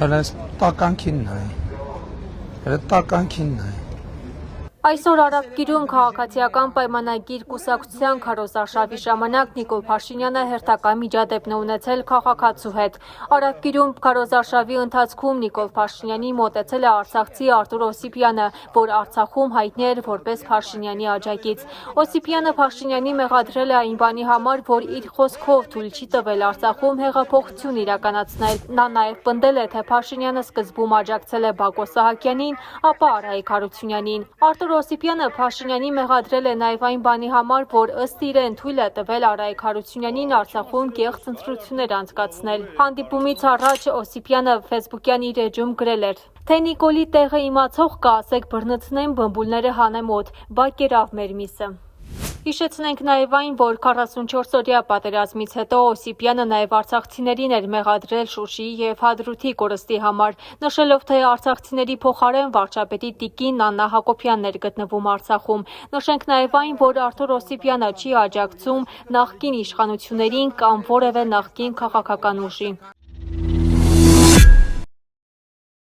տականքինն է, տականքինն է։ Այսօր Արաբկիրում քաղաքացիական պայմանագիր կուսակցության քարոզարշավի ժամանակ Նիկոլ Փաշինյանը հերթական միջադեպն է ունեցել քաղաքացու հետ։ Արաբկիրում քարոզարշավի ընթացքում Նիկոլ Փաշինյանին մոտեցել է արցախցի Արտուր Օսիպյանը, որ Արցախում հայտնի էր որպես Փաշինյանի աջակից։ Օսիպյանը Փաշինյանի մեղադրել է այն բանի համար, որ իր խոսքով թույլ չի տվել Արցախում հեղափոխություն իրականացնել։ Նա նաև պնդել է, թե Փաշինյանը սկզբում աջակցել է Բակո Սահակյանին, ապա Արայիկ Հարությունյանին։ Արտուր Օսիպյանը Փաշինյանի մեղադրել է նաև այն բանի համար, որ ըստ իրեն թույլ է տվել Արայիկ Հարությունյանին Արցախում կեղծ ընտրություններ անցկացնել։ Հանդիպումից առաջ Օսիպյանը ֆեյսբուքյան իր էջում գրել էր. Թե Նիկոլի տեղը իմացող կա, ասեք բռնցնեմ, բմբուլները հանեմ օդ, բա կերավ մեր միսը։ Հիշեցնենք նաև այն, որ 44-օրյա պատերազմից հետո Օսիպյանը նաև արցախցիներին էր մեղադրել Շուշիի և Հադրութի կորստի համար, նշելով, թե արցախցիների փոխարեն վարչապետի տիկին Աննա Հակոբյանն էր գտնվում Արցախում։ Նշենք նաև այն, որ Արտուր Օսիպյանը չի աջակցում նախկին իշխանություններին կամ որևէ նախկին քաղաքական ուժի։